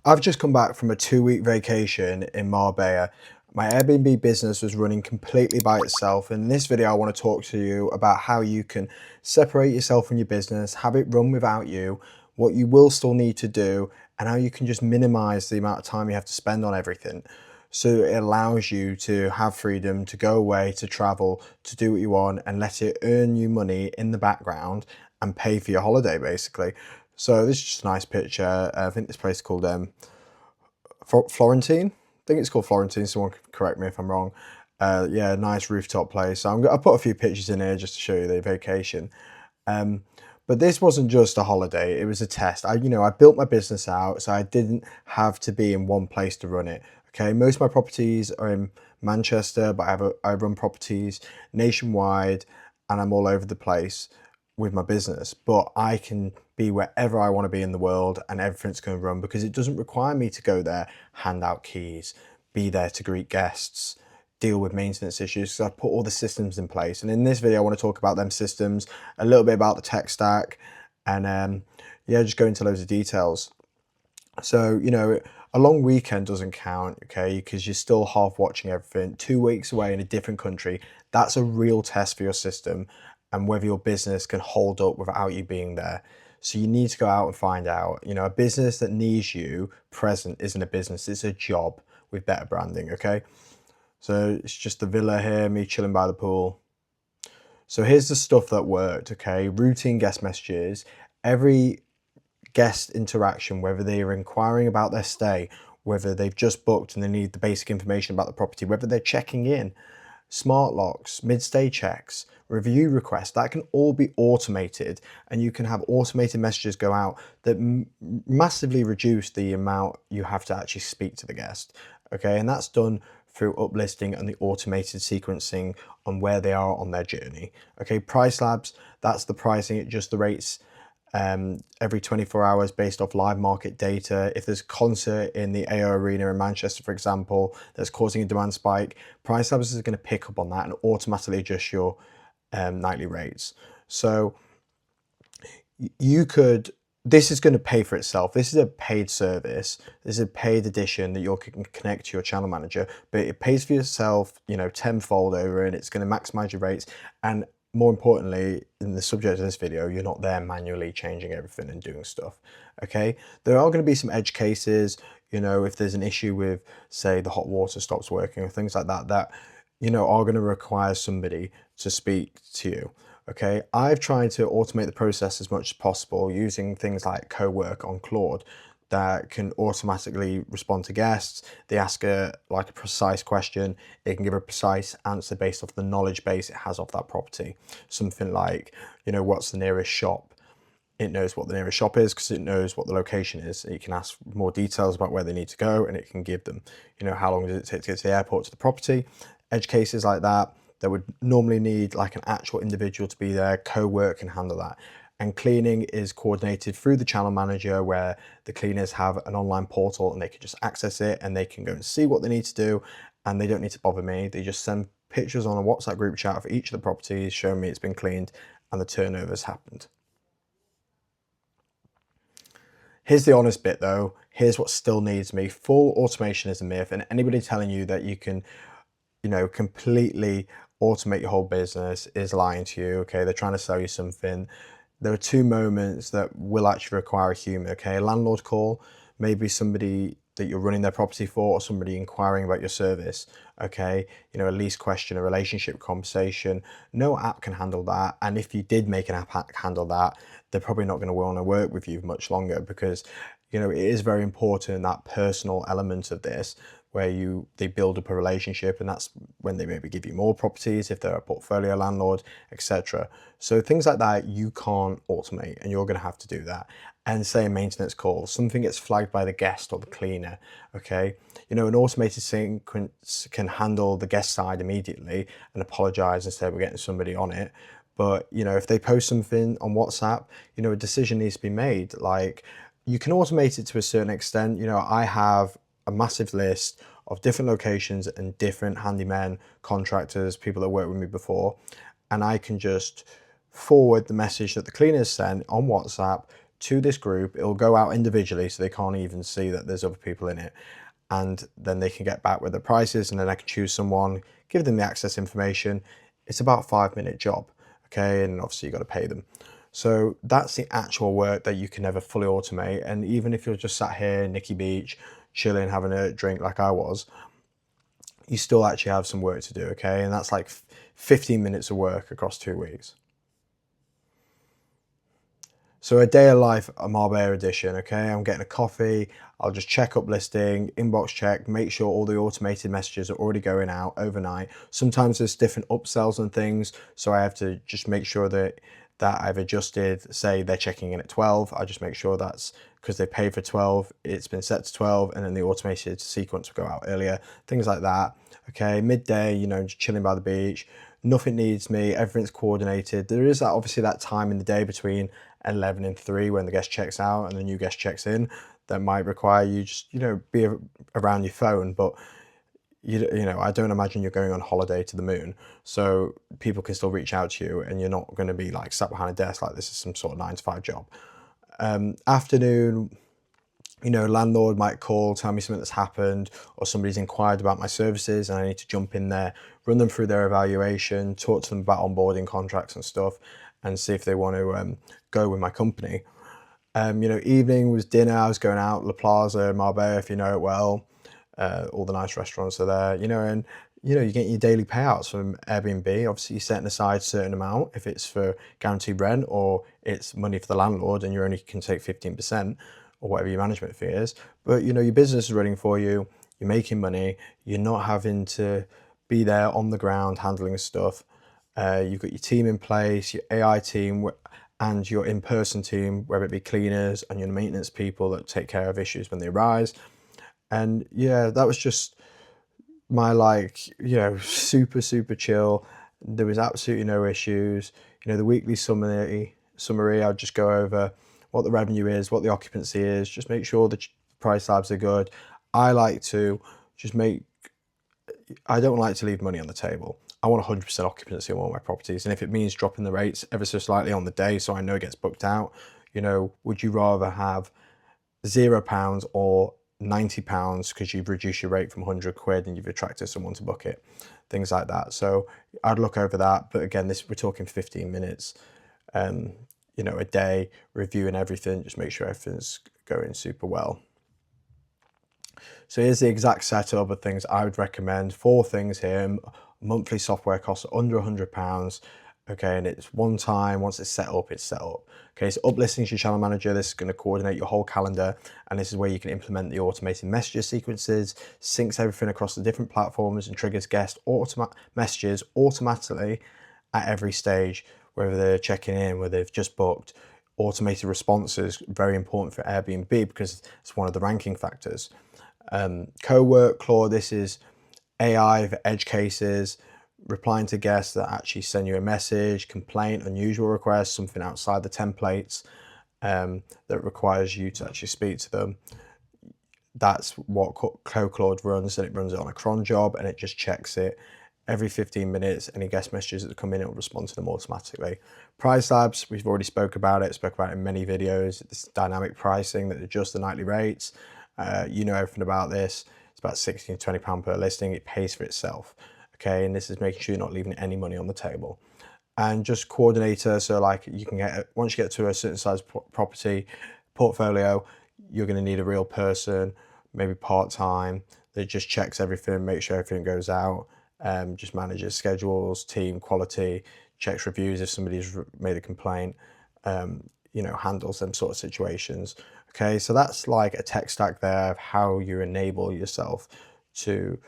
I've just come back from a 2-week vacation in Marbella. My Airbnb business was running completely by itself. In this video, I want to talk to you about how you can separate yourself from your business, have it run without you, what you will still need to do, and how you can just minimize the amount of time you have to spend on everything. So it allows you to have freedom to go away, to travel, to do what you want, and let it earn you money in the background and pay for your holiday, basically. So this is just a nice picture. I think this place is called Florentine. I think it's called Florentine. Someone can correct me if I'm wrong. Yeah, nice rooftop place. So I put a few pictures in here just to show you the vacation. But this wasn't just a holiday, it was a test. I built my business out, so I didn't have to be in one place to run it. Okay, most of my properties are in Manchester, but I run properties nationwide and I'm all over the place with my business. But I can be wherever I want to be in the world and everything's going to run because it doesn't require me to go there, hand out keys, be there to greet guests, deal with maintenance issues. So I've put all the systems in place. And in this video, I want to talk about them systems, a little bit about the tech stack, and yeah, just go into loads of details. So, a long weekend doesn't count, okay, because you're still half watching everything. 2 weeks away in a different country, that's a real test for your system and whether your business can hold up without you being there. So you need to go out and find out. A business that needs you present isn't a business, it's a job with better branding, okay? So it's just the villa here, me chilling by the pool. So here's the stuff that worked, okay? Routine guest messages. Every guest interaction, whether they are inquiring about their stay, whether they've just booked and they need the basic information about the property, whether they're checking in, smart locks, mid-stay checks, review requests, that can all be automated, and you can have automated messages go out that massively reduce the amount you have to actually speak to the guest. Okay, and that's done through uplisting and the automated sequencing on where they are on their journey. Okay, price labs, that's the pricing, it just the rates every 24 hours based off live market data. If there's a concert in the AO Arena in Manchester, for example, that's causing a demand spike, Price Labs is going to pick up on that and automatically adjust your nightly rates. So this is going to pay for itself. This is a paid service. This is a paid edition that you can connect to your channel manager, but it pays for yourself, tenfold over, and it's going to maximize your rates. And more importantly, in the subject of this video, you're not there manually changing everything and doing stuff. Okay, there are going to be some edge cases, if there's an issue with, say, the hot water stops working or things like that, that are going to require somebody to speak to you. Okay, I've tried to automate the process as much as possible using things like co-work on Claude that can automatically respond to guests. They ask a precise question, it can give a precise answer based off the knowledge base it has of that property. Something like, what's the nearest shop? It knows what the nearest shop is because it knows what the location is. You can ask more details about where they need to go and it can give them, how long does it take to get to the airport, to the property. Edge cases like that would normally need like an actual individual to be there. Co-work can handle that. And cleaning is coordinated through the channel manager, where the cleaners have an online portal and they can just access it and they can go and see what they need to do, and they don't need to bother me. They just send pictures on a WhatsApp group chat for each of the properties showing me it's been cleaned and the turnover's happened. Here's the honest bit though. Here's what still needs me. Full automation is a myth, and anybody telling you that you can completely automate your whole business is lying to you. Okay, they're trying to sell you something. There are two moments that will actually require a human. Okay, a landlord call, maybe somebody that you're running their property for, or somebody inquiring about your service. Okay, a lease question, a relationship conversation. No app can handle that, and if you did make an app handle that, they're probably not going to want to work with you much longer, because it is very important, that personal element of this, where they build up a relationship, and that's when they maybe give you more properties if they're a portfolio landlord, etc. So things like that you can't automate, and you're going to have to do that. And say a maintenance call, something gets flagged by the guest or the cleaner. Okay, an automated sequence can handle the guest side immediately and apologize and say we're getting somebody on it. But if they post something on WhatsApp, a decision needs to be made. Like, you can automate it to a certain extent. I have a massive list of different locations and different handymen, contractors, people that worked with me before, and I can just forward the message that the cleaners sent on WhatsApp to this group. It'll go out individually, so they can't even see that there's other people in it. And then they can get back with the prices, and then I can choose someone, give them the access information. It's about a 5-minute job, okay? And obviously you got to pay them. So that's the actual work that you can never fully automate. And even if you're just sat here in Nikki Beach, chilling, having a drink like I was, you still actually have some work to do, okay? And that's like 15 minutes of work across 2 weeks. So a day of life, a Marbella edition, okay? I'm getting a coffee, I'll just check up listing, inbox check, make sure all the automated messages are already going out overnight. Sometimes there's different upsells and things, so I have to just make sure that I've adjusted, say they're checking in at 12, I just make sure that's because they paid for 12, it's been set to 12, and then the automated sequence will go out earlier, things like that. Okay, midday, you know, just chilling by the beach, nothing needs me, everything's coordinated. There is obviously that time in the day between 11 and 3 when the guest checks out and the new guest checks in that might require you just, you know, be around your phone, but you know, I don't imagine you're going on holiday to the moon, so people can still reach out to you and you're not going to be like sat behind a desk like this is some sort of 9 to 5 job. Afternoon, you know, landlord might call, tell me something that's happened, or somebody's inquired about my services and I need to jump in there, run them through their evaluation, talk to them about onboarding contracts and stuff, and see if they want to go with my company. You know, evening was dinner, I was going out, La Plaza, Marbella, if you know it well. All the nice restaurants are there, you know, and you know, you get your daily payouts from Airbnb. Obviously, you're setting aside a certain amount if it's for guaranteed rent or it's money for the landlord and you only can take 15% or whatever your management fee is. But you know, your business is running for you, you're making money, you're not having to be there on the ground handling stuff. You've got your team in place, your AI team, and your in-person team, whether it be cleaners and your maintenance people that take care of issues when they arise. And yeah, that was just my, like, you know, super chill. There was absolutely no issues. You know, the weekly summary, I'd just go over what the revenue is, what the occupancy is, just make sure the price slabs are good. I like to just I don't like to leave money on the table. I want 100% occupancy on all my properties. And if it means dropping the rates ever so slightly on the day so I know it gets booked out, you know, would you rather have £0 or £90 because you've reduced your rate from 100 quid and you've attracted someone to book it, things like that. So I'd look over that. But again, we're talking 15 minutes, you know, a day, reviewing everything, just make sure everything's going super well. So here's the exact setup of things I would recommend. 4 things here. Monthly software costs under £100. Okay, and it's one time, once it's set up, it's set up. Okay, so uplisting your channel manager. This is going to coordinate your whole calendar, and this is where you can implement the automated messages sequences, syncs everything across the different platforms, and triggers guest messages automatically at every stage, whether they're checking in, whether they've just booked. Automated responses, very important for Airbnb because it's one of the ranking factors. Co-work, Claude, this is AI for edge cases, replying to guests that actually send you a message, complaint, unusual requests, something outside the templates that requires you to actually speak to them. That's what Claude runs, and it runs it on a cron job, and it just checks it every 15 minutes. Any guest messages that come in, it will respond to them automatically. Price labs, we've already spoke about it in many videos. This dynamic pricing that adjusts the nightly rates. You know everything about this. It's about £16 to £20 per listing. It pays for itself. Okay, and this is making sure you're not leaving any money on the table. And just coordinator, so like you can get, once you get to a certain size property portfolio, you're going to need a real person, maybe part-time, that just checks everything, makes sure everything goes out, just manages schedules, team quality, checks reviews if somebody's made a complaint, you know, handles them sort of situations. Okay, so that's like a tech stack there of how you enable yourself to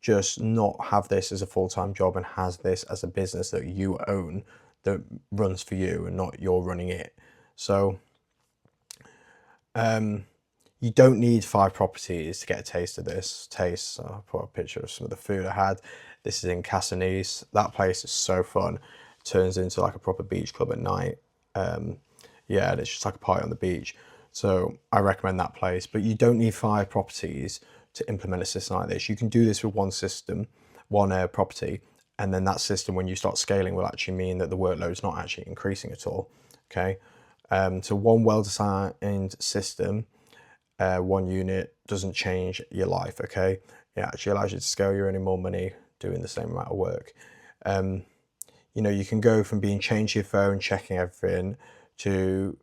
just not have this as a full-time job and has this as a business that you own that runs for you and not you're running it. So you don't need 5 properties to get a taste of this. So I'll put a picture of some of the food I had. This is in Cassanice. That place is so fun. It turns into like a proper beach club at night. Yeah, and it's just like a party on the beach. So I recommend that place, but you don't need 5 properties to implement a system like this. You can do this with one system, one property, and then that system, when you start scaling, will actually mean that the workload is not actually increasing at all. Okay, So one well-designed system, one unit doesn't change your life, okay? It actually allows you to scale. You're earning more money doing the same amount of work. You know, you can go from being chained to your phone, checking everything, to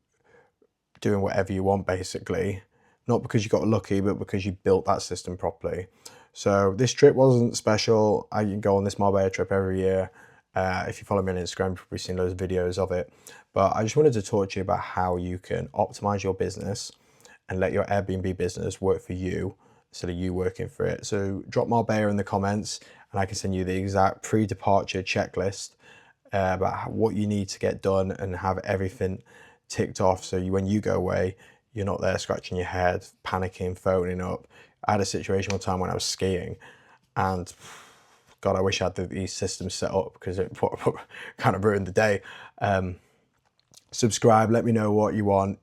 doing whatever you want, basically. Not because you got lucky, but because you built that system properly. So this trip wasn't special. I go on this Marbella trip every year. If you follow me on Instagram, you've probably seen those videos of it. But I just wanted to talk to you about how you can optimize your business and let your Airbnb business work for you instead of you working for it. So drop Marbella in the comments and I can send you the exact pre-departure checklist about what you need to get done and have everything ticked off. So when you go away, you're not there scratching your head, panicking, phoning up. I had a situation one time when I was skiing and God, I wish I had these systems set up because it kind of ruined the day. Subscribe, let me know what you want.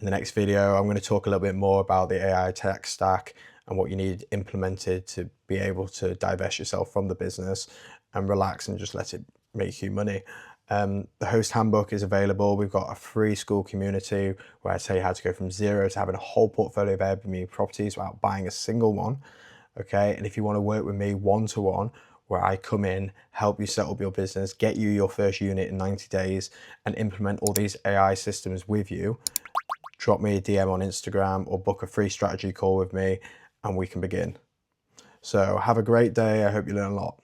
In the next video, I'm going to talk a little bit more about the AI tech stack and what you need implemented to be able to divest yourself from the business and relax and just let it make you money. The host handbook is available. We've got a free school community where I tell you how to go from zero to having a whole portfolio of Airbnb properties without buying a single one. Okay, and if you want to work with me one-to-one, where I come in, help you set up your business, get you your first unit in 90 days, and implement all these AI systems with you, drop me a DM on Instagram or book a free strategy call with me and we can begin. So have a great day. I hope you learn a lot.